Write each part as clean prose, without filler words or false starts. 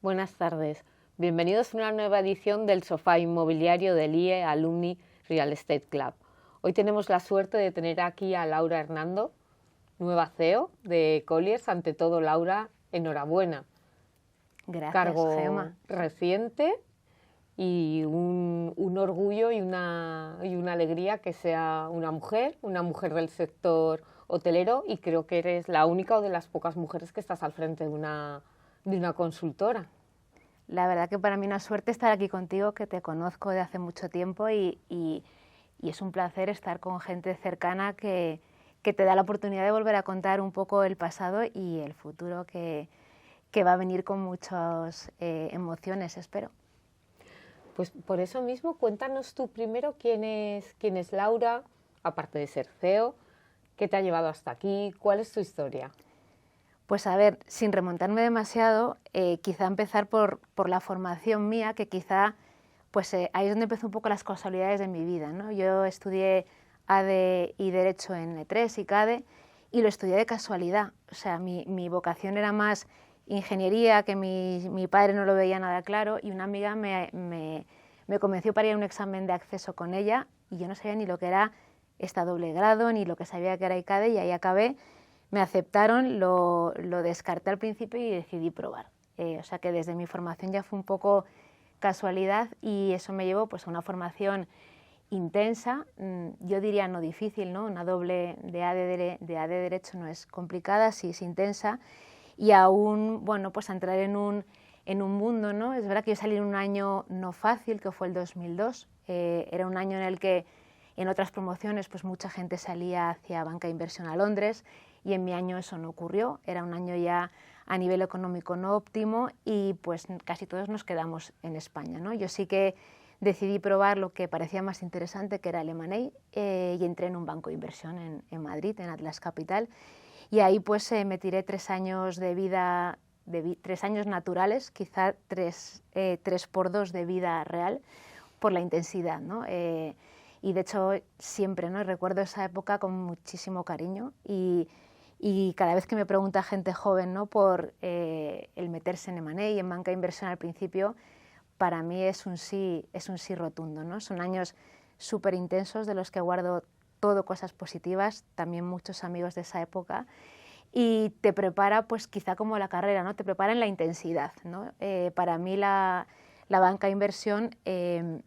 Buenas tardes. Bienvenidos a una nueva edición del Sofá Inmobiliario del IE Alumni Real Estate Club. Hoy tenemos la suerte de tener aquí a Laura Hernando, nueva CEO de Colliers. Ante todo, Laura, enhorabuena. Gracias, Cargo Gemma. reciente y un orgullo y una alegría que sea una mujer del sector hotelero, y creo que eres la única o de las pocas mujeres que estás al frente de una consultora. La verdad que para mí es una suerte estar aquí contigo, que te conozco de hace mucho tiempo y es un placer estar con gente cercana que te da la oportunidad de volver a contar un poco el pasado y el futuro que va a venir con muchas emociones, espero. Pues por eso mismo, cuéntanos tú primero quién es Laura, aparte de ser CEO, qué te ha llevado hasta aquí, cuál es tu historia. Pues a ver, sin remontarme demasiado, quizá empezar por la formación mía, que quizá pues ahí es donde empezó un poco las casualidades de mi vida, ¿no? Yo estudié ADE y Derecho en E3 y CADE y lo estudié de casualidad. O sea, mi vocación era más ingeniería, que mi padre no lo veía nada claro, y una amiga me convenció para ir a un examen de acceso con ella y yo no sabía ni lo que era esta doble grado, ni lo que sabía que era ICADE, y ahí acabé. Me aceptaron, lo descarté al principio y decidí probar. O sea que desde mi formación ya fue un poco casualidad y eso me llevó pues a una formación intensa, yo diría no difícil, ¿no? Una doble de AD Derecho no es complicada, sí es intensa, y aún, bueno, pues a entrar en un mundo, ¿no? Es verdad que yo salí en un año no fácil, que fue el 2002, era un año en el que en otras promociones pues mucha gente salía hacia banca de inversión a Londres, y en mi año eso no ocurrió, era un año ya a nivel económico no óptimo y pues casi todos nos quedamos en España, ¿no? Yo sí que decidí probar lo que parecía más interesante, que era el M&A, y entré en un banco de inversión en Madrid, en Atlas Capital, y ahí pues me tiré 3 años de vida, 3 años naturales, quizá 3 por 2 de vida real, por la intensidad, ¿no? Y de hecho siempre, ¿no? Recuerdo esa época con muchísimo cariño y cada vez que me pregunta gente joven, ¿no? por el meterse en M&A y en banca de inversión al principio, para mí es un sí rotundo, ¿no? Son años súper intensos de los que guardo todo cosas positivas, también muchos amigos de esa época, y te prepara pues quizá como la carrera, ¿no? Te prepara en la intensidad, ¿no? Para mí la banca de inversión,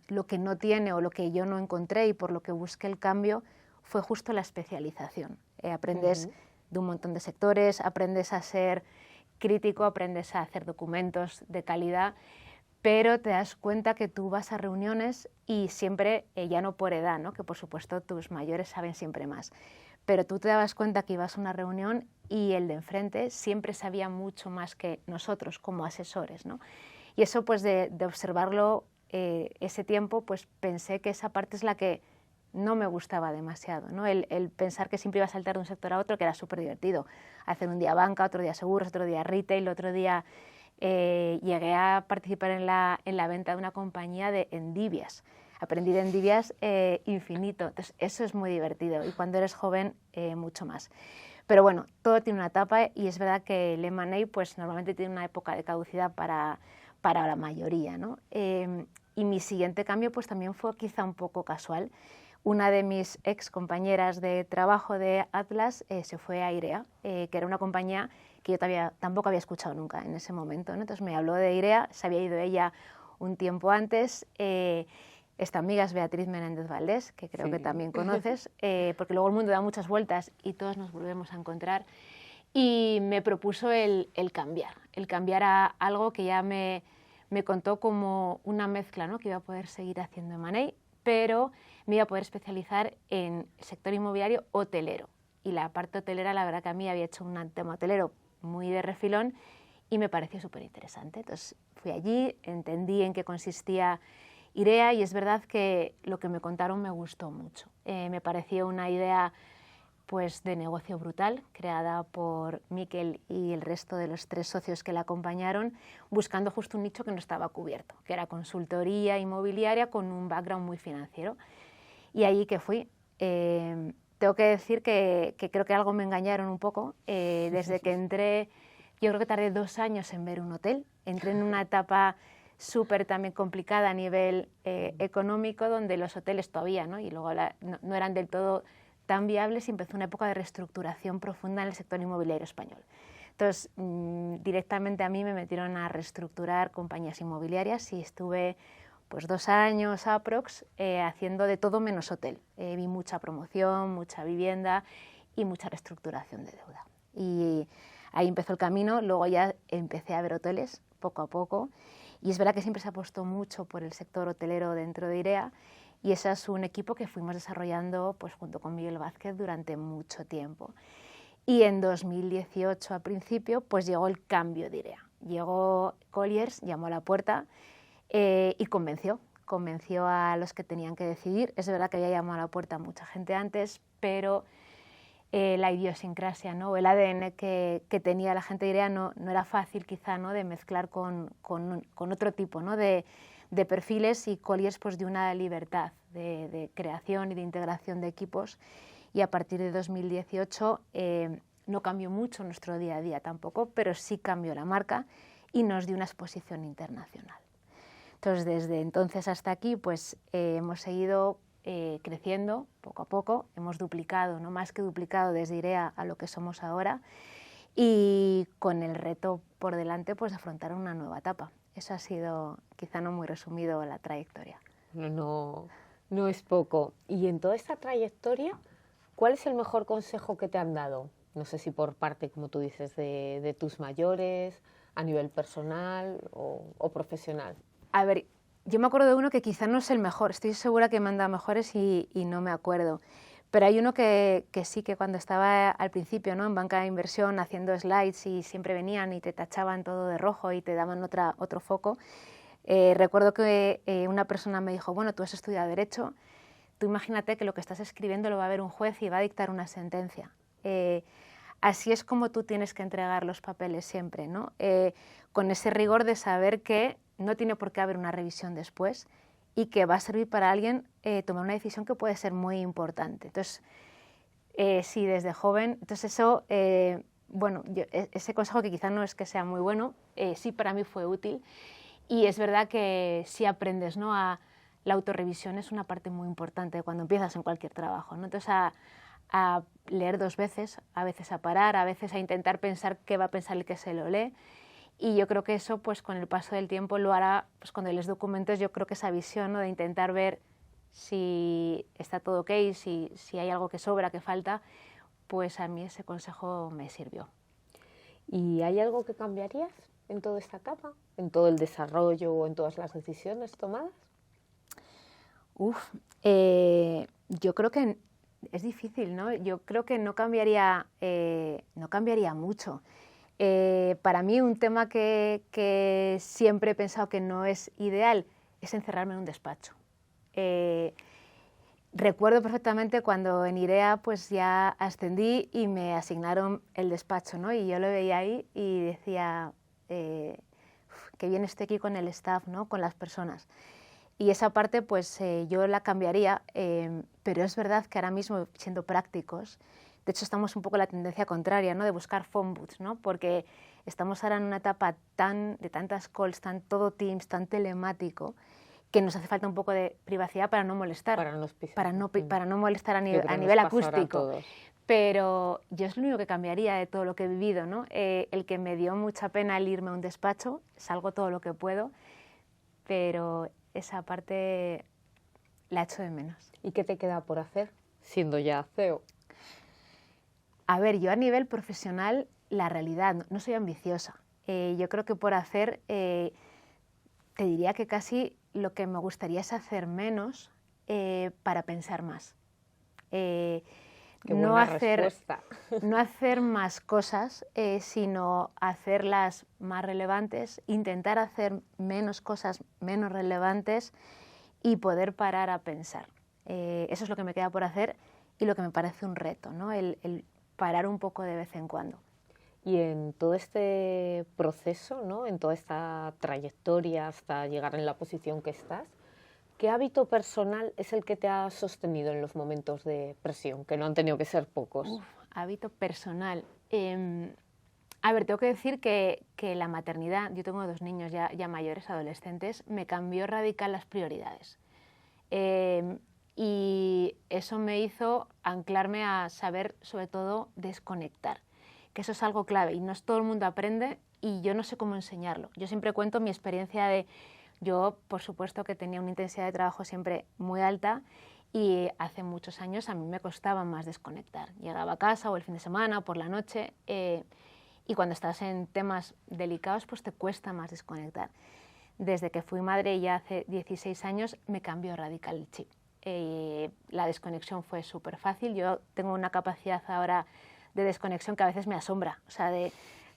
lo que no tiene o lo que yo no encontré y por lo que busqué el cambio fue justo la especialización. Aprendes de un montón de sectores, aprendes a ser crítico, aprendes a hacer documentos de calidad, pero te das cuenta que tú vas a reuniones y siempre, ya no por edad, ¿no? Que por supuesto tus mayores saben siempre más, pero tú te dabas cuenta que ibas a una reunión y el de enfrente siempre sabía mucho más que nosotros como asesores, ¿no? Y eso pues de observarlo ese tiempo, pues pensé que esa parte es la que no me gustaba demasiado, ¿no? El pensar que siempre iba a saltar de un sector a otro, que era súper divertido. Hacer un día banca, otro día seguros, otro día retail, otro día llegué a participar en la venta de una compañía de endivias. Aprendí de endivias infinito, entonces eso es muy divertido y cuando eres joven mucho más. Pero bueno, todo tiene una etapa y es verdad que el M&A pues normalmente tiene una época de caducidad para la mayoría, ¿no? Y mi siguiente cambio pues también fue quizá un poco casual. Una de mis ex compañeras de trabajo de Atlas se fue a IREA, que era una compañía que yo tampoco había escuchado nunca en ese momento, ¿no? Entonces me habló de IREA, se había ido ella un tiempo antes. Esta amiga es Beatriz Menéndez Valdés, que creo que también conoces, porque luego el mundo da muchas vueltas y todos nos volvemos a encontrar. Y me propuso el cambiar a algo que ya me contó como una mezcla, ¿no? Que iba a poder seguir haciendo M&A, pero me iba a poder especializar en sector inmobiliario hotelero. Y la parte hotelera, la verdad que a mí había hecho un tema hotelero muy de refilón y me pareció súper interesante. Entonces fui allí, entendí en qué consistía IREA y es verdad que lo que me contaron me gustó mucho. Me pareció una idea pues de negocio brutal, creada por Miquel y el resto de los 3 socios que la acompañaron, buscando justo un nicho que no estaba cubierto, que era consultoría inmobiliaria con un background muy financiero. Y allí que fui. Tengo que decir que creo que algo me engañaron un poco. Desde que entré, Yo creo que tardé 2 años en ver un hotel. Entré en una etapa súper también complicada a nivel económico, donde los hoteles todavía, ¿no? Y luego no eran del todo tan viables, y empezó una época de reestructuración profunda en el sector inmobiliario español. Entonces, directamente a mí me metieron a reestructurar compañías inmobiliarias y estuve pues 2 años aprox haciendo de todo menos hotel. Vi mucha promoción, mucha vivienda y mucha reestructuración de deuda. Y ahí empezó el camino. Luego ya empecé a ver hoteles poco a poco, y es verdad que siempre se apostó mucho por el sector hotelero dentro de IREA, y ese es un equipo que fuimos desarrollando pues, junto con Miguel Vázquez durante mucho tiempo. Y en 2018, al principio, pues llegó el cambio de IREA. Llegó Colliers, llamó a la puerta y convenció a los que tenían que decidir. Es verdad que había llamado a la puerta a mucha gente antes, pero la idiosincrasia, ¿no? O el ADN que tenía la gente de IREA no era fácil quizá, ¿no? De mezclar con otro tipo, ¿no? de perfiles, y Colliers pues, de una libertad de creación y de integración de equipos. Y a partir de 2018 no cambió mucho nuestro día a día tampoco, pero sí cambió la marca y nos dio una exposición internacional. Entonces, desde entonces hasta aquí pues, hemos seguido creciendo poco a poco, hemos duplicado, no más que duplicado desde IREA a lo que somos ahora, y con el reto por delante pues, de afrontar una nueva etapa. Eso ha sido, quizá no muy resumido, la trayectoria. No es poco. Y en toda esta trayectoria, ¿cuál es el mejor consejo que te han dado? No sé si por parte, como tú dices, de tus mayores, a nivel personal o profesional. A ver, yo me acuerdo de uno que quizá no es el mejor, estoy segura que me han dado mejores y no me acuerdo. Pero hay uno que sí, que cuando estaba al principio, ¿no? En banca de inversión haciendo slides, y siempre venían y te tachaban todo de rojo y te daban otro foco. Recuerdo que una persona me dijo, bueno, tú has estudiado Derecho, tú imagínate que lo que estás escribiendo lo va a ver un juez y va a dictar una sentencia. Así es como tú tienes que entregar los papeles siempre, ¿no? Con ese rigor de saber que no tiene por qué haber una revisión después, y que va a servir para alguien tomar una decisión que puede ser muy importante. Entonces, sí, desde joven, entonces eso, bueno, ese consejo, que quizá no es que sea muy bueno, sí para mí fue útil, y es verdad que sí aprendes, ¿no? La autorrevisión es una parte muy importante cuando empiezas en cualquier trabajo, ¿no? Entonces, a leer 2 veces, a veces a parar, a veces a intentar pensar qué va a pensar el que se lo lee. Y yo creo que eso, pues con el paso del tiempo, lo hará, pues cuando lees documentos, yo creo que esa visión, ¿no? De intentar ver si está todo ok, si hay algo que sobra, que falta, pues a mí ese consejo me sirvió. ¿Y hay algo que cambiarías en toda esta etapa, en todo el desarrollo o en todas las decisiones tomadas? Yo creo que es difícil, ¿no? Yo creo que no cambiaría mucho. Para mí un tema que siempre he pensado que no es ideal es encerrarme en un despacho. Recuerdo perfectamente cuando en IREA pues ya ascendí y me asignaron el despacho, ¿no? Y yo lo veía ahí y decía, qué bien estoy aquí con el staff, ¿no? Con las personas. Y esa parte pues yo la cambiaría, pero es verdad que ahora mismo, siendo prácticos, de hecho estamos un poco en la tendencia contraria, ¿no? De buscar phone booths, ¿no? Porque estamos ahora en una etapa de tantas calls, todo Teams, tan telemático, que nos hace falta un poco de privacidad para no molestar, para no molestar a nivel acústico. Pero yo es lo único que cambiaría de todo lo que he vivido, ¿no? El que me dio mucha pena el irme a un despacho, salgo todo lo que puedo, pero esa parte la echo de menos. ¿Y qué te queda por hacer, siendo ya CEO? A ver, yo a nivel profesional, la realidad, no soy ambiciosa. Yo creo que por hacer, te diría que casi lo que me gustaría es hacer menos para pensar más. No hacer más cosas, sino hacerlas más relevantes, intentar hacer menos cosas menos relevantes y poder parar a pensar. Eso es lo que me queda por hacer y lo que me parece un reto, ¿no? El parar un poco de vez en cuando. Y en todo este proceso, ¿no? En toda esta trayectoria hasta llegar en la posición que estás, ¿qué hábito personal es el que te ha sostenido en los momentos de presión, que no han tenido que ser pocos? Hábito personal. A ver, tengo que decir que la maternidad, yo tengo 2 niños ya mayores, adolescentes, me cambió radical las prioridades. Y eso me hizo anclarme a saber, sobre todo, desconectar, que eso es algo clave y no es todo el mundo aprende y yo no sé cómo enseñarlo. Yo siempre cuento mi experiencia de, yo por supuesto que tenía una intensidad de trabajo siempre muy alta y hace muchos años a mí me costaba más desconectar. Llegaba a casa o el fin de semana o por la noche y cuando estás en temas delicados pues te cuesta más desconectar. Desde que fui madre ya hace 16 años me cambió radical el chip. La desconexión fue súper fácil. Yo tengo una capacidad ahora de desconexión que a veces me asombra. O sea, de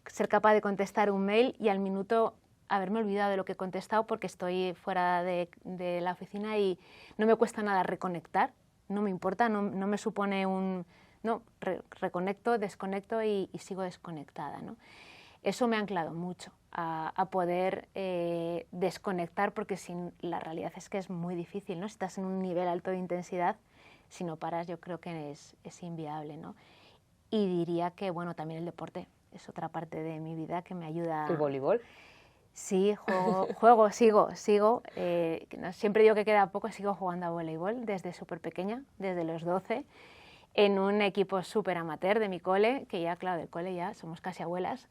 ser capaz de contestar un mail y al minuto haberme olvidado de lo que he contestado porque estoy fuera de la oficina y no me cuesta nada reconectar. No me importa, no me supone un... No, reconecto, desconecto y sigo desconectada, ¿no? Eso me ha anclado mucho a poder desconectar porque la realidad es que es muy difícil, ¿no? Si estás en un nivel alto de intensidad, si no paras yo creo que es inviable, ¿no? Y diría que, bueno, también el deporte es otra parte de mi vida que me ayuda. ¿El voleibol? Sí, sigo. Siempre digo que queda poco, sigo jugando a voleibol desde súper pequeña, desde los 12, en un equipo súper amateur de mi cole, que ya, claro, del cole ya somos casi abuelas,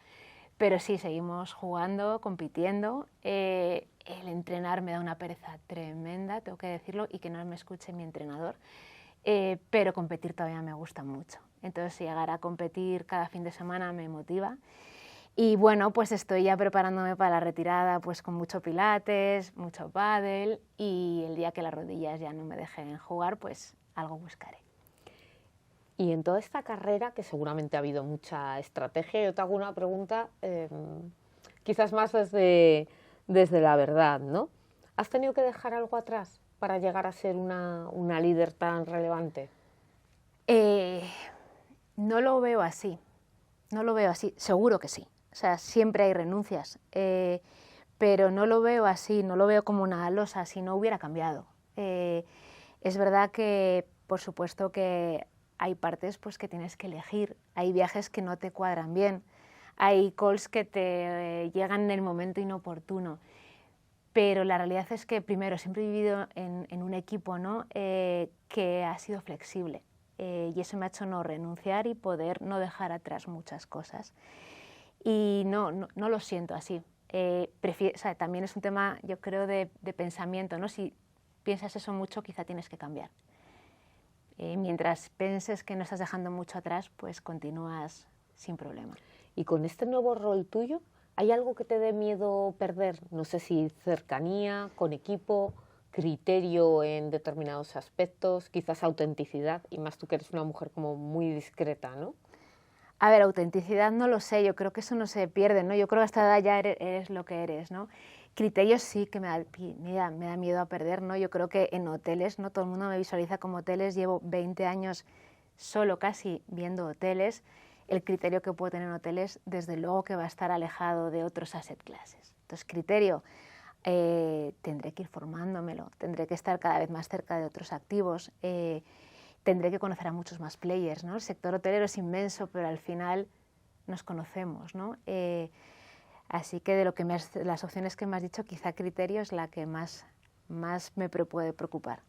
pero sí, seguimos jugando, compitiendo. El entrenar me da una pereza tremenda, tengo que decirlo, y que no me escuche mi entrenador, pero competir todavía me gusta mucho. Entonces, llegar a competir cada fin de semana me motiva. Y bueno, pues estoy ya preparándome para la retirada, pues con mucho pilates, mucho pádel, y el día que las rodillas ya no me dejen jugar, pues algo buscaré. Y en toda esta carrera, que seguramente ha habido mucha estrategia, yo te hago una pregunta quizás más desde la verdad, ¿no? ¿Has tenido que dejar algo atrás para llegar a ser una líder tan relevante? No lo veo así, seguro que sí. O sea, siempre hay renuncias, pero no lo veo así, no lo veo como una losa, si no hubiera cambiado. Es verdad que, por supuesto, que hay partes pues, que tienes que elegir, hay viajes que no te cuadran bien, hay calls que te llegan en el momento inoportuno, pero la realidad es que, primero, siempre he vivido en un equipo, ¿no? Que ha sido flexible y eso me ha hecho no renunciar y poder no dejar atrás muchas cosas. Y no lo siento así. O sea, también es un tema, yo creo, de pensamiento, ¿no? Si piensas eso mucho, quizá tienes que cambiar. Mientras penses que no estás dejando mucho atrás, pues continúas sin problema. Y con este nuevo rol tuyo, ¿hay algo que te dé miedo perder? No sé si cercanía, con equipo, criterio en determinados aspectos, quizás autenticidad, y más tú que eres una mujer como muy discreta, ¿no? A ver, autenticidad no lo sé, yo creo que eso no se pierde, ¿no? Yo creo que a esta edad ya eres lo que eres, ¿no? Criterios sí que me da miedo a perder, ¿no? Yo creo que en hoteles, ¿no? Todo el mundo me visualiza como hoteles, llevo 20 años solo casi viendo hoteles. El criterio que puedo tener en hoteles, desde luego que va a estar alejado de otros asset classes. Entonces, criterio, tendré que ir formándomelo, tendré que estar cada vez más cerca de otros activos, tendré que conocer a muchos más players, ¿no? El sector hotelero es inmenso, pero al final nos conocemos, ¿no? Así que de las opciones que me has dicho, quizá criterio es la que más me puede preocupar.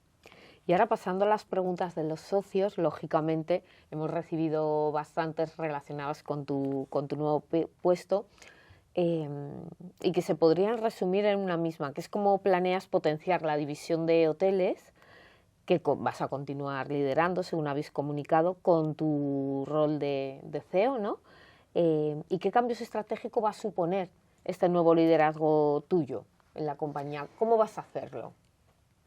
Y ahora pasando a las preguntas de los socios, lógicamente hemos recibido bastantes relacionadas con tu nuevo puesto y que se podrían resumir en una misma, que es cómo planeas potenciar la división de hoteles que vas a continuar liderando, según habéis comunicado, con tu rol de CEO, ¿no? ¿Y qué cambios estratégicos va a suponer este nuevo liderazgo tuyo en la compañía? ¿Cómo vas a hacerlo?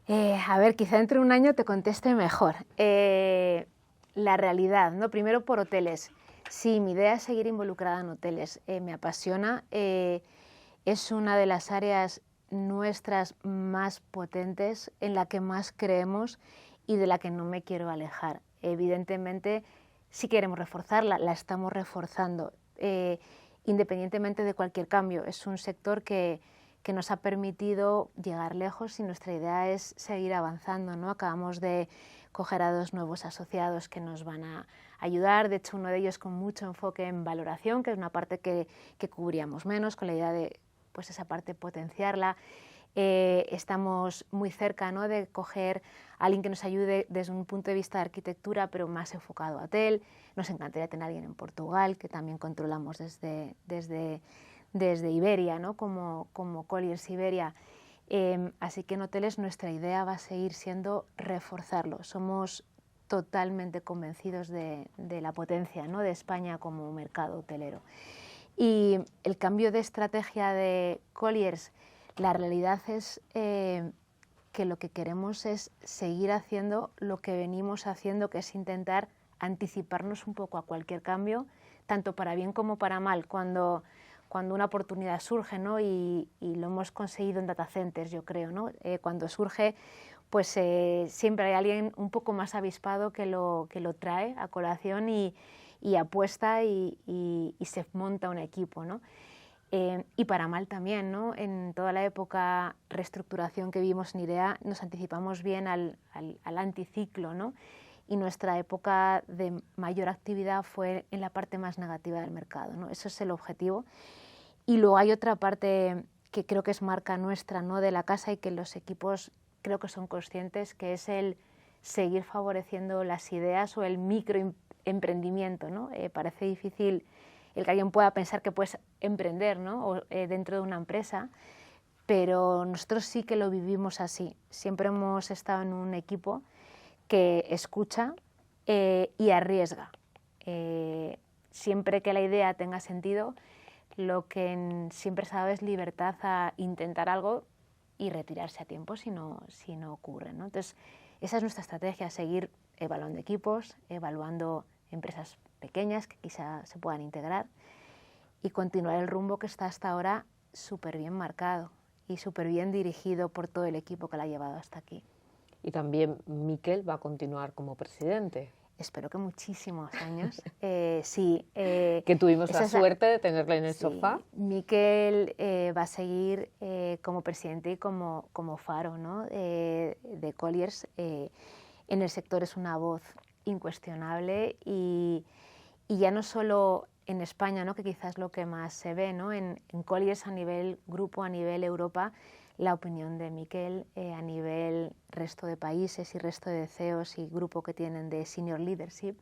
A ver, quizá dentro de un año te conteste mejor. La realidad, ¿no? Primero por hoteles. Sí, mi idea es seguir involucrada en hoteles. Me apasiona. Es una de las áreas nuestras más potentes, en la que más creemos y de la que no me quiero alejar. Evidentemente, sí queremos reforzarla, la estamos reforzando, independientemente de cualquier cambio. Es un sector que nos ha permitido llegar lejos y nuestra idea es seguir avanzando, ¿no? Acabamos de coger a 2 nuevos asociados que nos van a ayudar. De hecho, uno de ellos con mucho enfoque en valoración, que es una parte que cubríamos menos, con la idea de pues, esa parte potenciarla. Estamos muy cerca, ¿no?, de coger a alguien que nos ayude desde un punto de vista de arquitectura, pero más enfocado a hotel. Nos encantaría tener a alguien en Portugal, que también controlamos desde Iberia, ¿no?, como Colliers Iberia. Así que en hoteles nuestra idea va a seguir siendo reforzarlo. Somos totalmente convencidos de la potencia, ¿no?, de España como mercado hotelero. Y el cambio de estrategia de Colliers, la realidad es que lo que queremos es seguir haciendo lo que venimos haciendo, que es intentar anticiparnos un poco a cualquier cambio, tanto para bien como para mal, cuando una oportunidad surge, ¿no? y lo hemos conseguido en data centers, yo creo, ¿no? Cuando surge, pues siempre hay alguien un poco más avispado que lo trae a colación y apuesta y se monta un equipo, ¿no? Y para mal también, ¿no? En toda la época reestructuración que vimos en IDEA nos anticipamos bien al anticiclo, ¿no? Y nuestra época de mayor actividad fue en la parte más negativa del mercado, ¿no? Eso es el objetivo. Y luego hay otra parte que creo que es marca nuestra, ¿no?, de la casa, y que los equipos creo que son conscientes, que es el seguir favoreciendo las ideas o el microemprendimiento, ¿no? Parece difícil el que alguien pueda pensar que puedes emprender, ¿no?, o, dentro de una empresa, pero nosotros sí que lo vivimos así. Siempre hemos estado en un equipo que escucha y arriesga. Siempre que la idea tenga sentido, lo que siempre se ha dado es libertad a intentar algo y retirarse a tiempo si no ocurre, ¿no? Entonces, esa es nuestra estrategia, seguir evaluando equipos, evaluando empresas pequeñas que quizá se puedan integrar y continuar el rumbo que está hasta ahora súper bien marcado y súper bien dirigido por todo el equipo que la ha llevado hasta aquí. Y también Miquel va a continuar como presidente. Espero que muchísimos años. Sí. Que tuvimos la suerte de tenerle en el sofá. Miquel va a seguir como presidente y como faro, ¿no?, de Colliers. En el sector es una voz incuestionable y ya no solo en España, ¿no?, que quizás es lo que más se ve, ¿no?, en Colliers a nivel grupo, a nivel Europa, la opinión de Miquel a nivel resto de países y resto de CEOs y grupo que tienen de senior leadership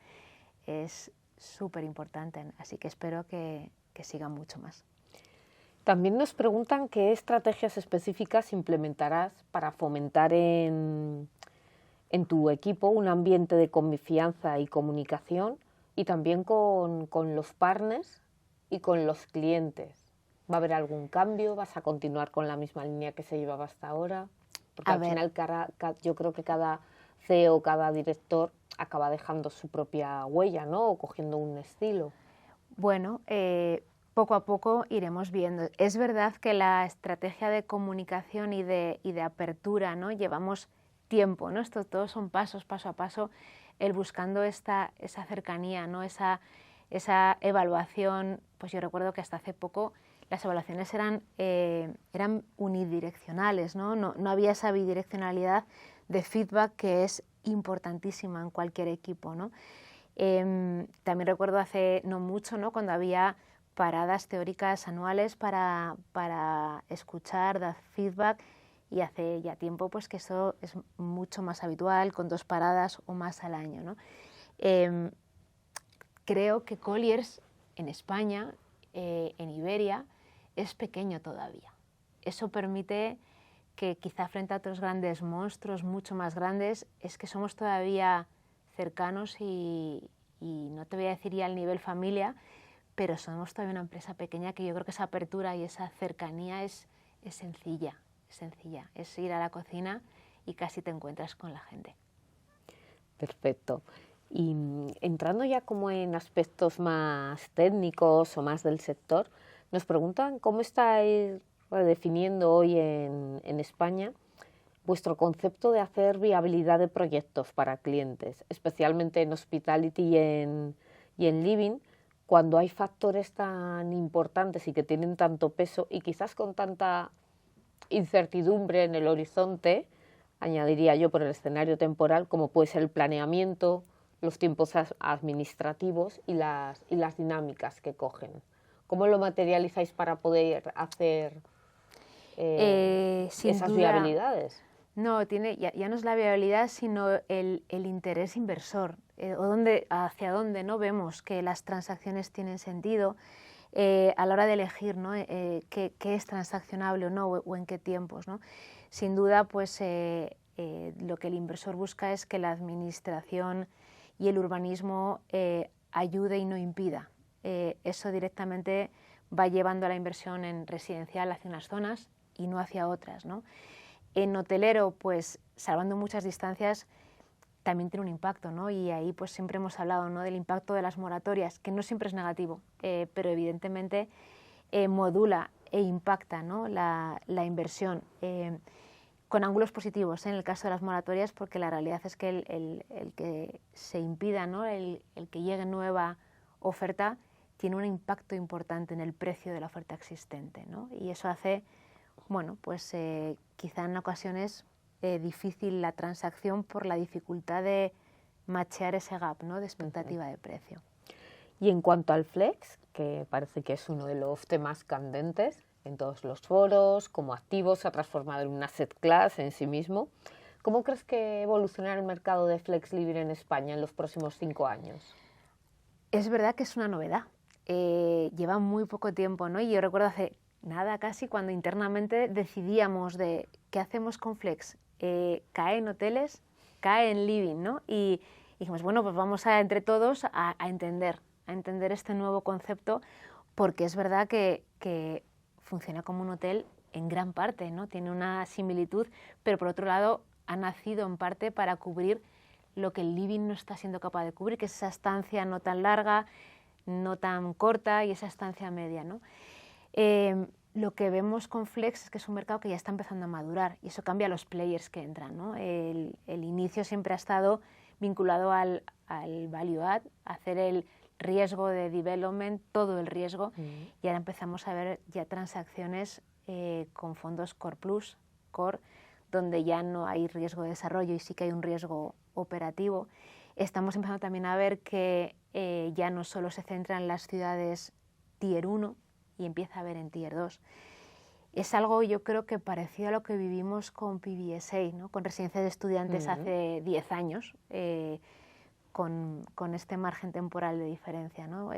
es súper importante, así que espero que sigan mucho más. También nos preguntan qué estrategias específicas implementarás para fomentar en tu equipo un ambiente de confianza y comunicación, y también con los partners y con los clientes. ¿Va a haber algún cambio? ¿Vas a continuar con la misma línea que se llevaba hasta ahora? Porque al final yo creo que cada CEO, cada director acaba dejando su propia huella, ¿no?, o cogiendo un estilo. Bueno, poco a poco iremos viendo. Es verdad que la estrategia de comunicación y de apertura, ¿no?, llevamos tiempo, ¿no? Esto todos son pasos, paso a paso, el buscando esa cercanía, ¿no?, esa evaluación. Pues yo recuerdo que hasta hace poco las evaluaciones eran unidireccionales, ¿no? No había esa bidireccionalidad de feedback que es importantísima en cualquier equipo, ¿no? También recuerdo hace no mucho, ¿no?, cuando había paradas teóricas anuales para escuchar, dar feedback, y hace ya tiempo pues que eso es mucho más habitual, con 2 paradas o más al año, ¿no? Creo que Colliers en España, en Iberia, es pequeño todavía. Eso permite que quizá frente a otros grandes monstruos mucho más grandes, es que somos todavía cercanos y no te voy a decir ya al nivel familia, pero somos todavía una empresa pequeña que yo creo que esa apertura y esa cercanía es sencilla, es ir a la cocina y casi te encuentras con la gente. Perfecto. Y entrando ya como en aspectos más técnicos o más del sector, nos preguntan cómo estáis redefiniendo hoy en España vuestro concepto de hacer viabilidad de proyectos para clientes, especialmente en hospitality y en living, cuando hay factores tan importantes y que tienen tanto peso y quizás con tanta incertidumbre en el horizonte, añadiría yo por el escenario temporal, como puede ser el planeamiento, los tiempos administrativos y las dinámicas que cogen. ¿Cómo lo materializáis para poder hacer Sin esas duda, viabilidades? no, ya no es la viabilidad, sino el interés inversor, o hacia dónde no vemos que las transacciones tienen sentido a la hora de elegir, ¿no? Qué es transaccionable o no, o en qué tiempos, ¿no? Sin duda, pues lo que el inversor busca es que la administración y el urbanismo ayude y no impida. Eso directamente va llevando a la inversión en residencial hacia unas zonas y no hacia otras, ¿no? En hotelero, pues salvando muchas distancias, también tiene un impacto, ¿no? Y ahí pues siempre hemos hablado, ¿no?, del impacto de las moratorias, que no siempre es negativo, pero evidentemente modula e impacta, ¿no?, la inversión con ángulos positivos, en el caso de las moratorias, porque la realidad es que el que se impida, ¿no?, el que llegue nueva oferta tiene un impacto importante en el precio de la oferta existente, ¿no? Y eso hace, bueno, pues quizá en ocasiones difícil la transacción por la dificultad de machear ese gap, ¿no?, de expectativa de precio. Y en cuanto al flex, que parece que es uno de los temas candentes en todos los foros, como activo, se ha transformado en un asset class en sí mismo, ¿cómo crees que evolucionará el mercado de flex living en España en los próximos 5 años? Es verdad que es una novedad, lleva muy poco tiempo, ¿no? Y yo recuerdo hace nada casi cuando internamente decidíamos de qué hacemos con flex, cae en hoteles, cae en living, ¿no? Y dijimos, bueno, pues vamos a entre todos a entender este nuevo concepto, porque es verdad que funciona como un hotel en gran parte, ¿no? Tiene una similitud, pero por otro lado ha nacido en parte para cubrir lo que el living no está siendo capaz de cubrir, que es esa estancia no tan larga, no tan corta y esa estancia media, ¿no? Lo que vemos con Flex es que es un mercado que ya está empezando a madurar y eso cambia a los players que entran, ¿no? El inicio siempre ha estado vinculado al value add, hacer el riesgo de development, todo el riesgo, y ahora empezamos a ver ya transacciones con fondos Core Plus, Core, donde ya no hay riesgo de desarrollo y sí que hay un riesgo operativo. Estamos empezando también a ver que ya no solo se centra en las ciudades Tier 1 y empieza a ver en Tier 2. Es algo, yo creo, que parecido a lo que vivimos con PBSA, ¿no?, con residencias de estudiantes hace 10 años, con este margen temporal de diferencia, ¿no?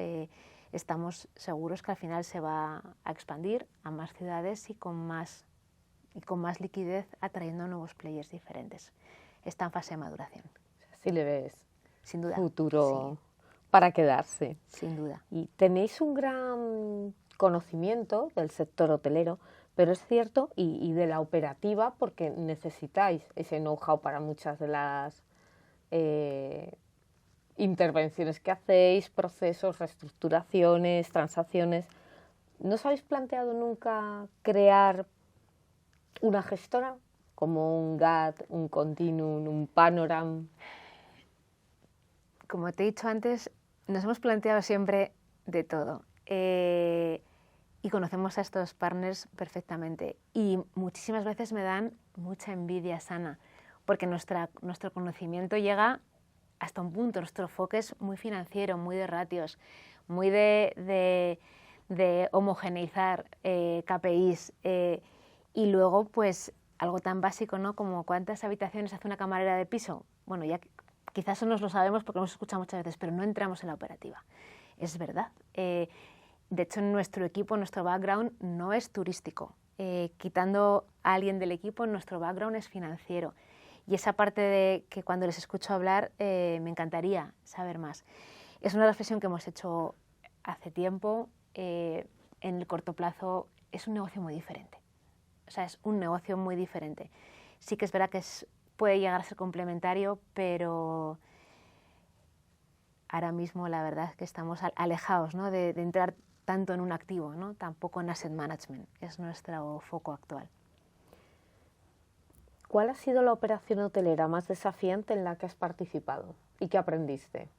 Estamos seguros que al final se va a expandir a más ciudades y con más liquidez, atrayendo nuevos players diferentes. Está en fase de maduración. Sí le ves Sin duda, futuro sí, para quedarse. Sin duda. Y tenéis un gran conocimiento del sector hotelero, pero es cierto, y de la operativa, porque necesitáis ese know-how para muchas de las intervenciones que hacéis, procesos, reestructuraciones, transacciones. ¿No os habéis planteado nunca crear una gestora, como un GAT, un Continuum, un Panoram? Como te he dicho antes, nos hemos planteado siempre de todo y conocemos a estos partners perfectamente y muchísimas veces me dan mucha envidia sana porque nuestro conocimiento llega hasta un punto, nuestro enfoque es muy financiero, muy de ratios, muy de homogeneizar KPIs y luego pues algo tan básico, ¿no?, como cuántas habitaciones hace una camarera de piso. Bueno, ya quizás eso nos lo sabemos porque lo hemos escuchado muchas veces, pero no entramos en la operativa. Es verdad. De hecho, en nuestro equipo, nuestro background no es turístico. Quitando a alguien del equipo, nuestro background es financiero. Y esa parte de que cuando les escucho hablar me encantaría saber más. Es una reflexión que hemos hecho hace tiempo. En el corto plazo es un negocio muy diferente. O sea, es un negocio muy diferente. Sí que es verdad que puede llegar a ser complementario, pero ahora mismo la verdad es que estamos alejados, ¿no?, de entrar tanto en un activo, ¿no?, tampoco en asset management. Es nuestro foco actual. ¿Cuál ha sido la operación hotelera más desafiante en la que has participado y qué aprendiste?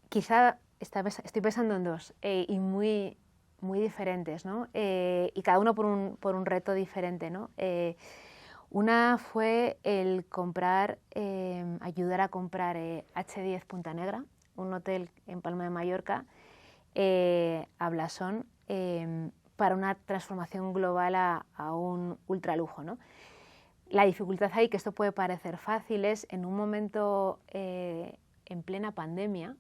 Quizá estoy pensando en dos y muy muy diferentes, ¿no? Y cada uno por un reto diferente, ¿no? Una fue el comprar, ayudar a comprar H10 Punta Negra, un hotel en Palma de Mallorca, a blasón, para una transformación global a un ultralujo, ¿no? La dificultad ahí, que esto puede parecer fácil, es en un momento en plena pandemia,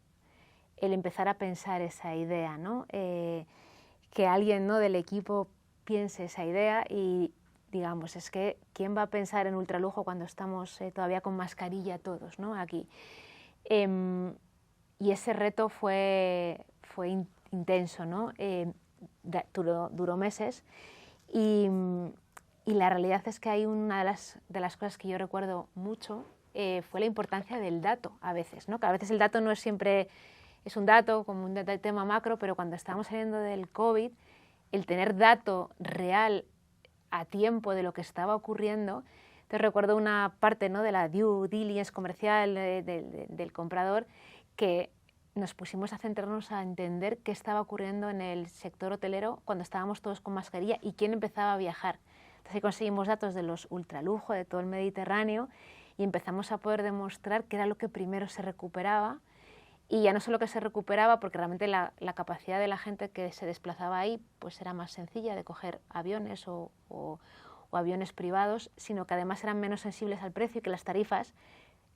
el empezar a pensar esa idea, ¿no? Que alguien, ¿no?, del equipo piense esa idea y digamos, es que ¿quién va a pensar en ultralujo cuando estamos todavía con mascarilla todos, ¿no?, aquí? Y ese reto fue intenso, ¿no? Duró meses y la realidad es que hay una de las cosas que yo recuerdo mucho fue la importancia del dato a veces, ¿no? Que a veces el dato no es siempre, es un dato como un tema macro, pero cuando estábamos saliendo del COVID, el tener dato real a tiempo de lo que estaba ocurriendo. Entonces recuerdo una parte, ¿no?, de la due diligence comercial del comprador, que nos pusimos a centrarnos a entender qué estaba ocurriendo en el sector hotelero cuando estábamos todos con mascarilla y quién empezaba a viajar. Entonces conseguimos datos de los ultralujo, de todo el Mediterráneo, y empezamos a poder demostrar qué era lo que primero se recuperaba. Y ya no solo que se recuperaba, porque realmente la capacidad de la gente que se desplazaba ahí pues era más sencilla de coger aviones o aviones privados, sino que además eran menos sensibles al precio y que las tarifas,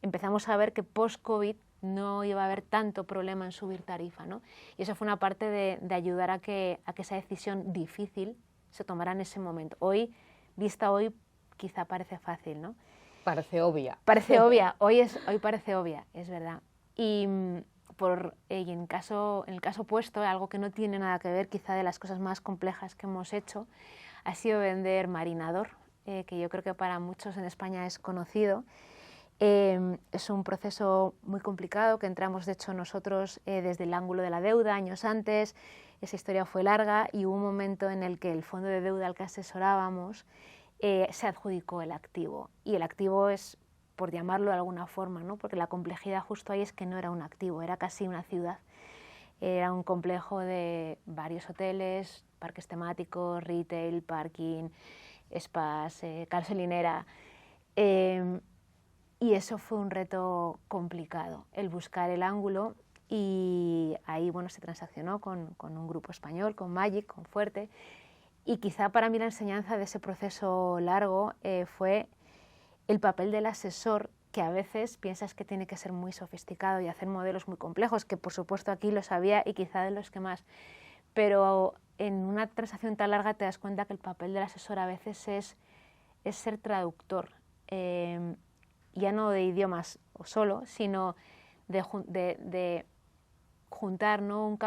empezamos a ver que post-COVID no iba a haber tanto problema en subir tarifa, ¿no? Y eso fue una parte de ayudar a que esa decisión difícil se tomara en ese momento. Hoy, vista hoy, quizá parece fácil, ¿no? Parece obvia. Parece obvia, hoy parece obvia, es verdad. Y en el caso opuesto, algo que no tiene nada que ver, quizá de las cosas más complejas que hemos hecho, ha sido vender Marinador, que yo creo que para muchos en España es conocido. Es un proceso muy complicado que entramos, de hecho, nosotros desde el ángulo de la deuda años antes. Esa historia fue larga y hubo un momento en el que el fondo de deuda al que asesorábamos se adjudicó el activo. Y el activo es, por llamarlo de alguna forma, ¿no?, porque la complejidad justo ahí es que no era un activo, era casi una ciudad. Era un complejo de varios hoteles, parques temáticos, retail, parking, spas, gasolinera. Y eso fue un reto complicado, el buscar el ángulo, y ahí, bueno, se transaccionó con un grupo español, con Magic, con Fuerte, y quizá para mí la enseñanza de ese proceso largo fue el papel del asesor, que a veces piensas que tiene que ser muy sofisticado y hacer modelos muy complejos, que por supuesto aquí lo sabía y quizá de los que más, pero en una transacción tan larga te das cuenta que el papel del asesor a veces es ser traductor, ya no de idiomas solo, sino de juntar, ¿no?,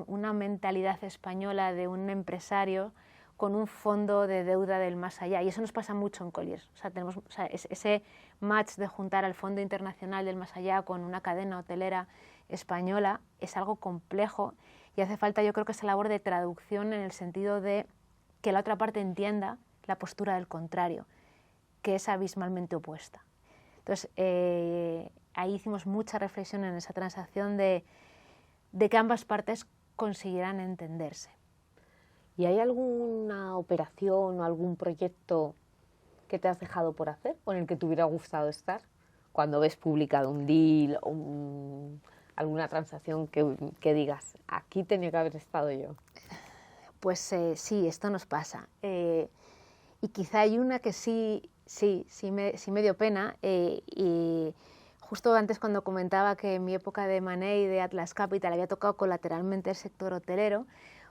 una mentalidad española de un empresario con un fondo de deuda del más allá. Y eso nos pasa mucho en Colliers. O sea, tenemos ese match de juntar al fondo internacional del más allá con una cadena hotelera española es algo complejo y hace falta, yo creo, que esa labor de traducción en el sentido de que la otra parte entienda la postura del contrario, que es abismalmente opuesta. Entonces, ahí hicimos mucha reflexión en esa transacción de que ambas partes consiguieran entenderse. ¿Y hay alguna operación o algún proyecto que te has dejado por hacer o en el que te hubiera gustado estar? Cuando ves publicado un deal o alguna transacción que digas, aquí tenía que haber estado yo. Pues sí, esto nos pasa. Y quizá hay una que sí me dio pena. Y justo antes, cuando comentaba que en mi época de Money, de Atlas Capital, había tocado colateralmente el sector hotelero,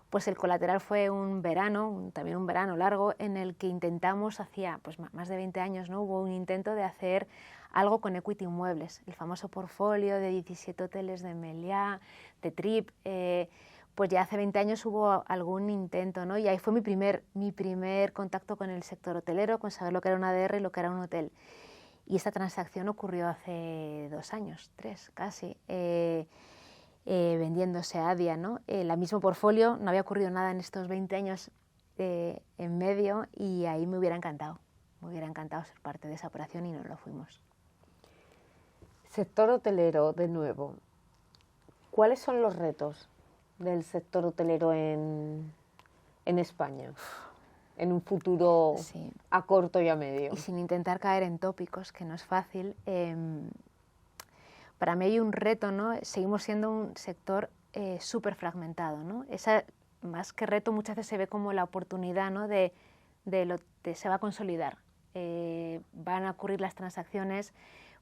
pues el colateral fue un verano, también un verano largo, en el que intentamos, hacía pues más de 20 años, ¿no?, hubo un intento de hacer algo con Equity Inmuebles, el famoso portfolio de 17 hoteles de Meliá, de Trip. Pues ya hace 20 años hubo algún intento, ¿no? Y ahí fue mi primer contacto con el sector hotelero, con saber lo que era una ADR y lo que era un hotel. Y esta transacción ocurrió hace 2 años, 3 casi, vendiéndose a Adia, ¿no? El mismo portfolio, no había ocurrido nada en estos 20 años en medio, y ahí me hubiera encantado ser parte de esa operación y no lo fuimos. Sector hotelero, de nuevo. ¿Cuáles son los retos del sector hotelero en en España, en un futuro Sí. a corto y a medio? Y sin intentar caer en tópicos, que no es fácil, para mí hay un reto, ¿no? Seguimos siendo un sector súper fragmentado, ¿no? Más que reto, muchas veces se ve como la oportunidad, ¿no? Se va a consolidar. Van a ocurrir las transacciones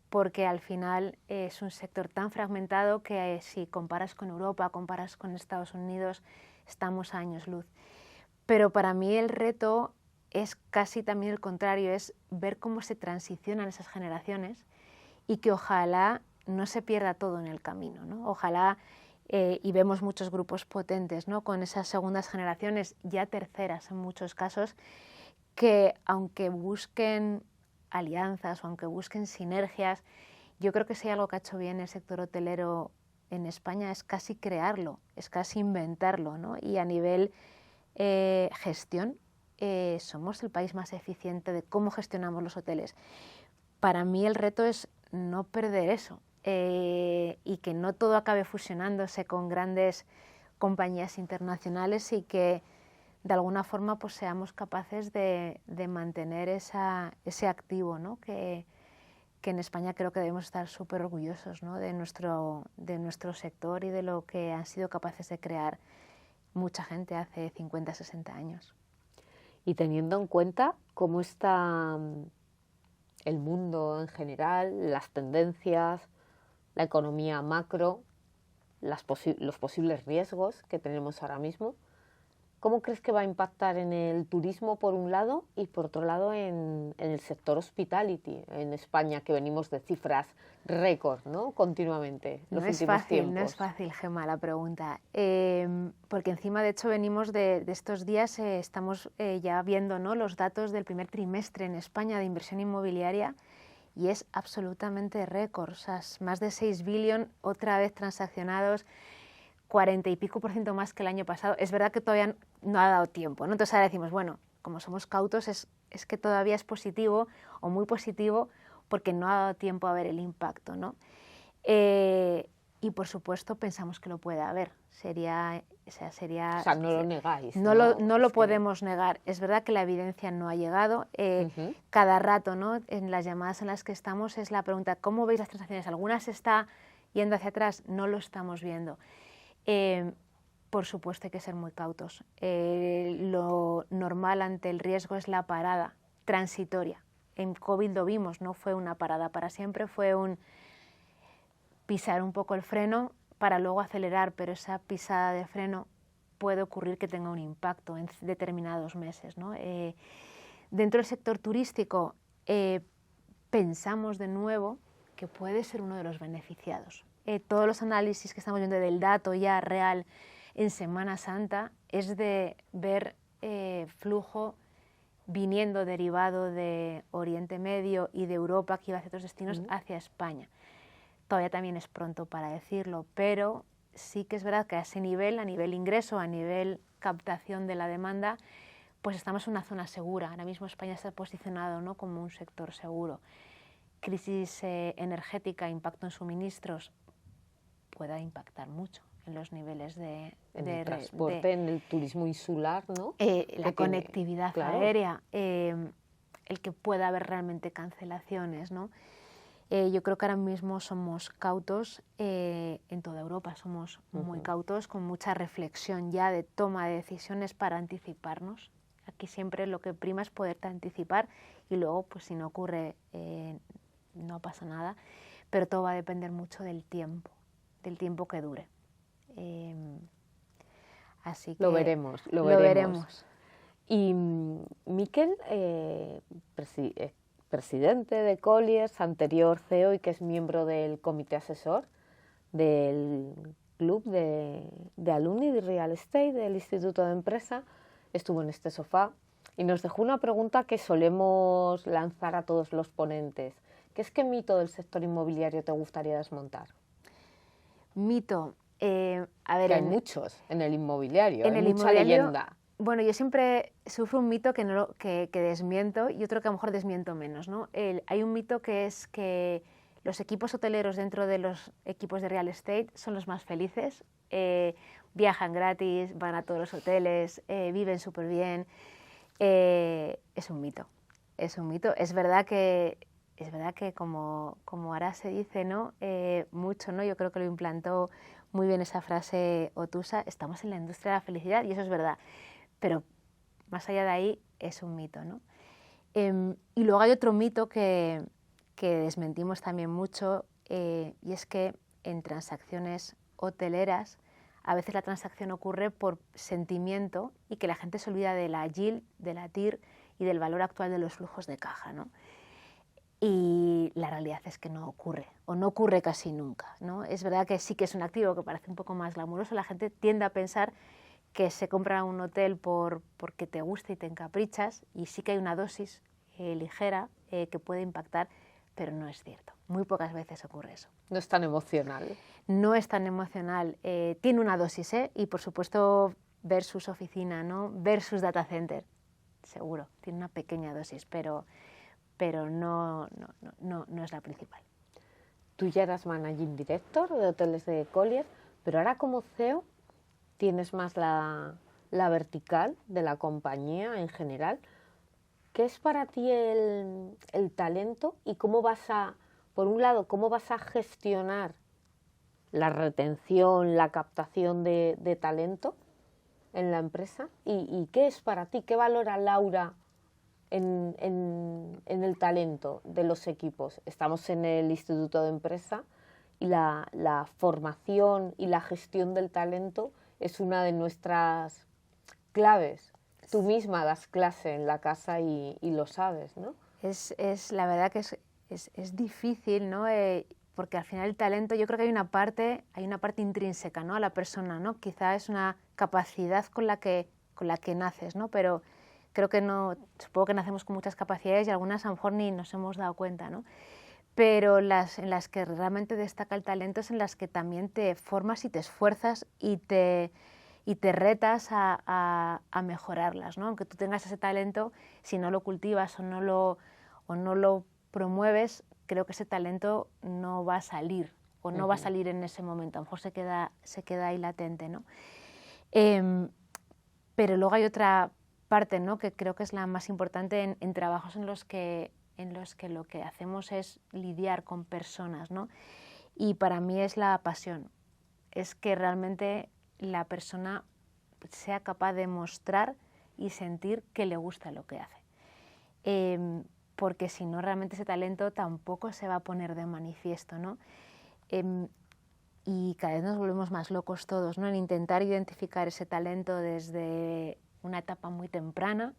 porque al final es un sector tan fragmentado que si comparas con Europa, comparas con Estados Unidos, estamos a años luz. Pero para mí el reto es casi también el contrario, es ver cómo se transicionan esas generaciones y que ojalá no se pierda todo en el camino, ¿no? Ojalá, y vemos muchos grupos potentes, ¿no? Con esas segundas generaciones, ya terceras en muchos casos, que aunque busquen alianzas o aunque busquen sinergias, yo creo que si hay algo que ha hecho bien el sector hotelero en España es casi crearlo, es casi inventarlo, ¿no? Y a nivel gestión, somos el país más eficiente de cómo gestionamos los hoteles. Para mí el reto es no perder eso y que no todo acabe fusionándose con grandes compañías internacionales y que de alguna forma pues seamos capaces de mantener ese activo, ¿no? que en España creo que debemos estar súper orgullosos, ¿no? de nuestro sector y de lo que han sido capaces de crear mucha gente hace 50, 60 años. Y teniendo en cuenta cómo está el mundo en general, las tendencias, la economía macro, los posibles riesgos que tenemos ahora mismo, ¿cómo crees que va a impactar en el turismo por un lado y por otro lado en el sector hospitality en España, que venimos de cifras récord, ¿no? Continuamente los últimos tiempos? No es fácil, Gemma, la pregunta, porque encima de hecho venimos de estos días, estamos ya viendo, ¿no? los datos del primer trimestre en España de inversión inmobiliaria y es absolutamente récord, o sea, más de 6 billion otra vez transaccionados, 40 y pico % más que el año pasado. Es verdad que todavía no ha dado tiempo, ¿no? Entonces ahora decimos, bueno, como somos cautos, es que todavía es positivo o muy positivo porque no ha dado tiempo a ver el impacto, ¿no? Y por supuesto pensamos que lo puede haber. O sea, no lo negáis. No lo podemos negar. Es verdad que la evidencia no ha llegado. Cada rato, ¿no? En las llamadas en las que estamos es la pregunta, ¿cómo veis las transacciones? ¿Algunas está yendo hacia atrás? No lo estamos viendo. Por supuesto hay que ser muy cautos. Lo normal ante el riesgo es la parada transitoria. En COVID lo vimos, no fue una parada para siempre, fue un pisar un poco el freno para luego acelerar, pero esa pisada de freno puede ocurrir que tenga un impacto en determinados meses, ¿no? Dentro del sector turístico pensamos de nuevo que puede ser uno de los beneficiados. Todos los análisis que estamos viendo del dato ya real en Semana Santa es de ver flujo viniendo derivado de Oriente Medio y de Europa que iba hacia otros destinos hacia España. Todavía también es pronto para decirlo, pero sí que es verdad que a ese nivel, a nivel ingreso, a nivel captación de la demanda, pues estamos en una zona segura. Ahora mismo España está posicionado, ¿no? como un sector seguro. Crisis energética, impacto en suministros, pueda impactar mucho en los niveles de transporte, en el turismo insular, ¿no? La conectividad aérea, el que pueda haber realmente cancelaciones, ¿no? Yo creo que ahora mismo somos cautos, en toda Europa somos muy cautos, con mucha reflexión ya de toma de decisiones para anticiparnos. Aquí siempre lo que prima es poderte anticipar y luego, pues si no ocurre, no pasa nada, pero todo va a depender mucho del tiempo que dure. Así que lo veremos. Y Miquel, presidente de Colliers, anterior CEO y que es miembro del comité asesor del club de alumni de Real Estate del Instituto de Empresa, estuvo en este sofá y nos dejó una pregunta que solemos lanzar a todos los ponentes. ¿Qué mito del sector inmobiliario te gustaría desmontar? Mito. A ver, que hay muchos en el inmobiliario, hay mucha leyenda. Bueno, yo siempre sufro un mito que desmiento y otro que a lo mejor desmiento menos, ¿no? Hay un mito que es que los equipos hoteleros dentro de los equipos de real estate son los más felices. viajan gratis, van a todos los hoteles, viven súper bien. Es un mito, es un mito. Es verdad que como ahora se dice, ¿no? Mucho, ¿no? Yo creo que lo implantó muy bien esa frase Otusa, estamos en la industria de la felicidad, y eso es verdad, pero más allá de ahí es un mito, ¿no? Y luego hay otro mito que desmentimos también mucho, y es que en transacciones hoteleras a veces la transacción ocurre por sentimiento y que la gente se olvida de la yield, de la TIR y del valor actual de los flujos de caja, ¿no? Y la realidad es que no ocurre, o no ocurre casi nunca, ¿no? Es verdad que sí que es un activo que parece un poco más glamuroso, la gente tiende a pensar que se compra un hotel porque te gusta y te encaprichas, y sí que hay una dosis ligera que puede impactar, pero no es cierto. Muy pocas veces ocurre eso. No es tan emocional. No es tan emocional. Tiene una dosis, y por supuesto versus oficina, ¿no? Versus data center, seguro, tiene una pequeña dosis, pero no es la principal. Tú ya eras managing director de hoteles de Colliers, pero ahora como CEO tienes más la vertical de la compañía en general. ¿Qué es para ti el talento y cómo vas a, por un lado, cómo vas a gestionar la retención, la captación de talento en la empresa? ¿Y qué es para ti? ¿Qué valora Laura en el talento de los equipos? Estamos en el Instituto de Empresa y la formación y la gestión del talento es una de nuestras claves. Tú misma das clase en la casa y lo sabes, ¿no? La verdad que es difícil, ¿no? Porque al final el talento, yo creo que hay una parte intrínseca, ¿no? A la persona, ¿no? Quizá es una capacidad con la que naces, ¿no? Pero creo que no, supongo que nacemos con muchas capacidades y algunas a lo mejor ni nos hemos dado cuenta, ¿no? Pero en las que realmente destaca el talento es en las que también te formas y te esfuerzas y te retas a mejorarlas, ¿no? Aunque tú tengas ese talento, si no lo cultivas o no lo promueves, creo que ese talento no va a salir, o no va a salir en ese momento, a lo mejor se queda ahí latente, ¿no? Pero luego hay otra parte, ¿no? Que creo que es la más importante en trabajos en los que lo que hacemos es lidiar con personas, ¿no? Y para mí es la pasión, es que realmente la persona sea capaz de mostrar y sentir que le gusta lo que hace. Porque si no, realmente ese talento tampoco se va a poner de manifiesto, ¿no? Y cada vez nos volvemos más locos todos, ¿no? En intentar identificar ese talento desde una etapa muy temprana,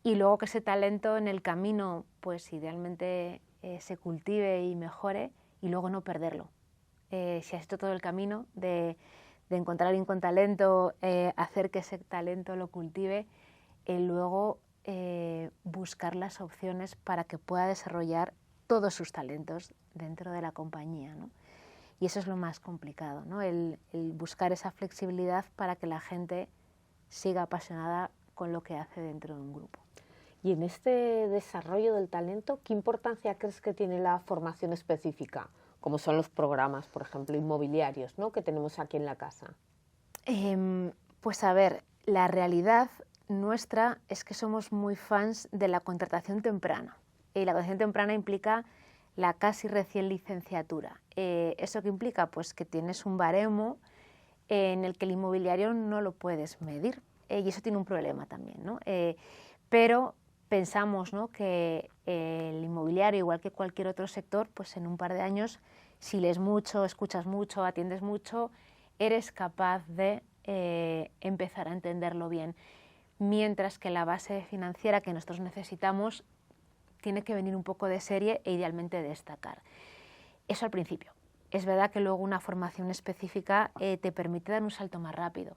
y luego que ese talento en el camino, pues idealmente se cultive y mejore, y luego no perderlo. Si has hecho todo el camino de encontrar a alguien con talento, hacer que ese talento lo cultive, luego buscar las opciones para que pueda desarrollar todos sus talentos dentro de la compañía, ¿no? Y eso es lo más complicado, ¿no? El buscar esa flexibilidad para que la gente siga apasionada con lo que hace dentro de un grupo. Y en este desarrollo del talento, ¿qué importancia crees que tiene la formación específica? Como son los programas, por ejemplo, inmobiliarios, ¿no? Que tenemos aquí en la casa. Pues a ver, la realidad nuestra es que somos muy fans de la contratación temprana. Y la contratación temprana implica la casi recién licenciatura. ¿Eso qué implica? Pues que tienes un baremo en el que el inmobiliario no lo puedes medir, y eso tiene un problema también, ¿no? Pero pensamos, ¿no?, que el inmobiliario, igual que cualquier otro sector, pues en un par de años, si lees mucho, escuchas mucho, atiendes mucho, eres capaz de empezar a entenderlo bien. Mientras que la base financiera que nosotros necesitamos tiene que venir un poco de serie e idealmente destacar. Eso al principio. Es verdad que luego una formación específica te permite dar un salto más rápido.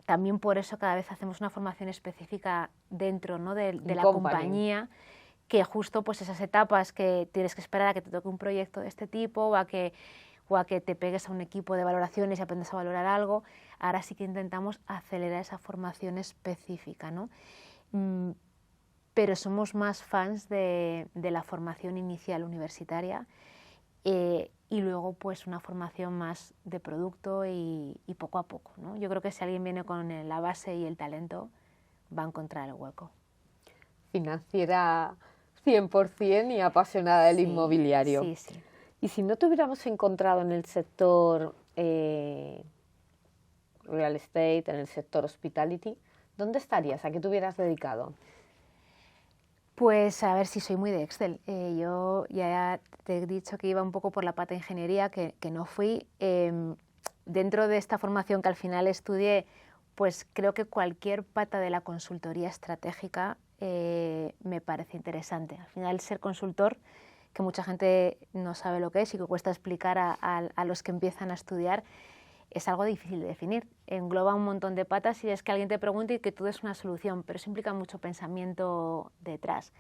También por eso cada vez hacemos una formación específica dentro, ¿no?, de la compañía, que justo pues esas etapas que tienes que esperar a que te toque un proyecto de este tipo o a que te pegues a un equipo de valoraciones y aprendas a valorar algo, ahora sí que intentamos acelerar esa formación específica, ¿no? Pero somos más fans de la formación inicial universitaria, y y luego pues una formación más de producto y poco a poco, ¿no? Yo creo que si alguien viene con la base y el talento, va a encontrar el hueco. Financiera 100% y apasionada del inmobiliario. Sí, sí. Y si no te hubiéramos encontrado en el sector real estate, en el sector hospitality, ¿dónde estarías? ¿A qué te hubieras dedicado? Pues a ver, si soy muy de Excel. Yo ya te he dicho que iba un poco por la pata de ingeniería, que no fui. Dentro de esta formación que al final estudié, pues creo que cualquier pata de la consultoría estratégica me parece interesante. Al final ser consultor, que mucha gente no sabe lo que es y que cuesta explicar a los que empiezan a estudiar, es algo difícil de definir. Engloba un montón de patas y es que alguien te pregunte y que tú des una solución, pero eso implica mucho pensamiento detrás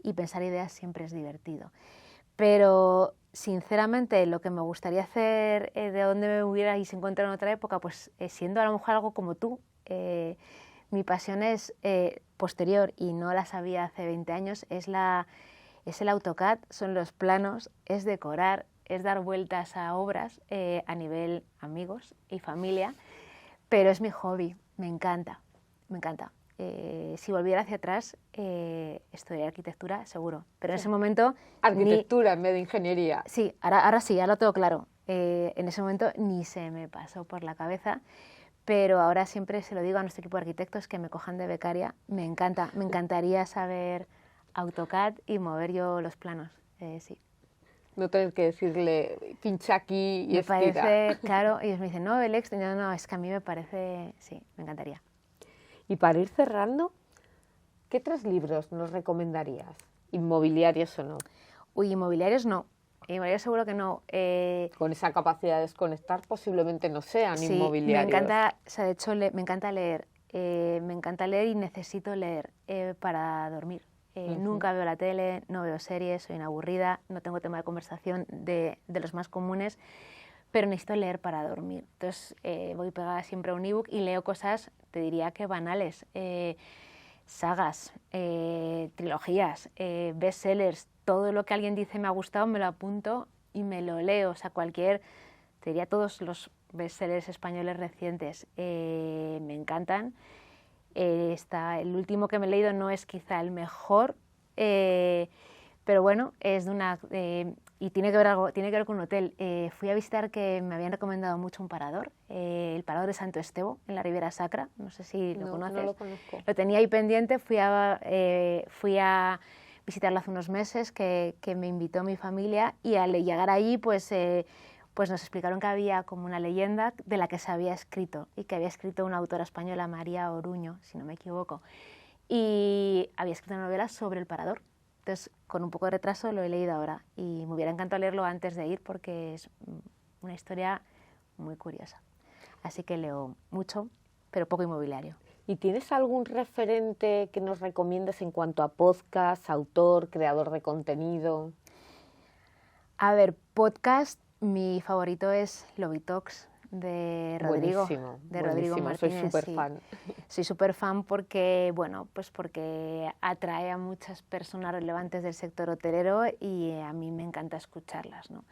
y pensar ideas siempre es divertido. Pero sinceramente lo que me gustaría hacer, de donde me hubierais encontrado en otra época, pues siendo a lo mejor algo como tú, mi pasión es posterior y no la sabía hace 20 años, es el AutoCAD, son los planos, es decorar, es dar vueltas a obras a nivel amigos y familia, pero es mi hobby, me encanta, me encanta. Si volviera hacia atrás, estudiaría arquitectura, seguro, pero en ese momento... Arquitectura en vez de ingeniería. Sí, ahora sí, ya lo tengo claro. En ese momento ni se me pasó por la cabeza, pero ahora siempre se lo digo a nuestro equipo de arquitectos que me cojan de becaria, me encanta, me encantaría saber AutoCAD y mover yo los planos, sí. No tener que decirle pincha aquí y me estira. Parece, claro, ellos me dicen, no, el ex, no, es que a mí me parece, sí, me encantaría. Y para ir cerrando, ¿qué 3 libros nos recomendarías? ¿Inmobiliarios o no? Uy, inmobiliarios no, inmobiliarios seguro que no. Con esa capacidad de desconectar posiblemente no sean inmobiliarios. Me encanta, o sea, de hecho me encanta leer y necesito leer para dormir. Nunca veo la tele, no veo series, soy una aburrida, no tengo tema de conversación de los más comunes, pero necesito leer para dormir. Entonces voy pegada siempre a un ebook y leo cosas, te diría que banales, sagas, trilogías, bestsellers, todo lo que alguien dice me ha gustado, me lo apunto y me lo leo. O sea, te diría todos los bestsellers españoles recientes me encantan. El último que me he leído no es quizá el mejor, pero bueno, es de una... y tiene que ver con un hotel. Fui a visitar, que me habían recomendado mucho, un parador, el parador de Santo Estevo, en la Ribera Sacra, no sé si lo conoces. No lo conozco. Lo tenía ahí pendiente, fui a visitarlo hace unos meses, que me invitó mi familia, y al llegar allí pues nos explicaron que había como una leyenda de la que se había escrito, y que había escrito una autora española, María Oruño, si no me equivoco, y había escrito una novela sobre el parador. Entonces, con un poco de retraso lo he leído ahora, y me hubiera encantado leerlo antes de ir porque es una historia muy curiosa. Así que leo mucho, pero poco inmobiliario. ¿Y tienes algún referente que nos recomiendes en cuanto a podcast, autor, creador de contenido? A ver, podcast, mi favorito es Lobitox, de Rodrigo. Buenísimo, Rodrigo Martínez. Soy súper fan. Soy súper fan porque atrae a muchas personas relevantes del sector hotelero y a mí me encanta escucharlas, ¿no?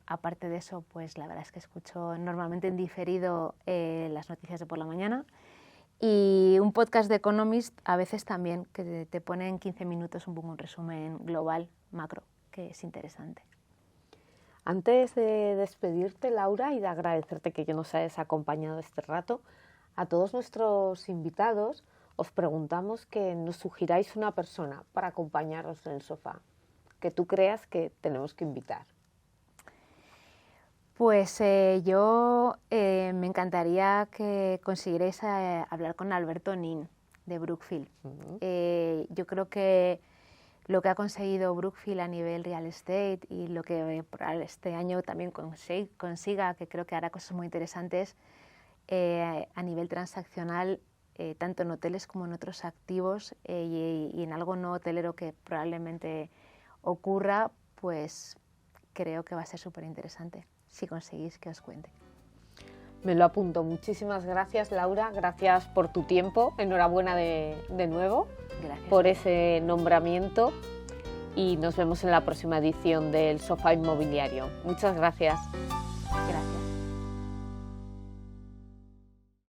Aparte de eso, pues la verdad es que escucho normalmente en diferido las noticias de por la mañana, y un podcast de Economist a veces también, que te pone en 15 minutos un poco un resumen global, macro, que es interesante. Antes de despedirte, Laura, y de agradecerte que nos hayas acompañado este rato, a todos nuestros invitados os preguntamos que nos sugiráis una persona para acompañaros en el sofá, que tú creas que tenemos que invitar. Pues yo me encantaría que consiguierais hablar con Alberto Nin, de Brookfield. Yo creo que lo que ha conseguido Brookfield a nivel real estate, y lo que este año también consiga, que creo que hará cosas muy interesantes a nivel transaccional, tanto en hoteles como en otros activos, y en algo no hotelero que probablemente ocurra, pues creo que va a ser súper interesante, si conseguís que os cuente. Me lo apunto. Muchísimas gracias, Laura. Gracias por tu tiempo. Enhorabuena de nuevo. Gracias. Por ese nombramiento. y nos vemos en la próxima edición del Sofá Inmobiliario. Muchas gracias. Gracias.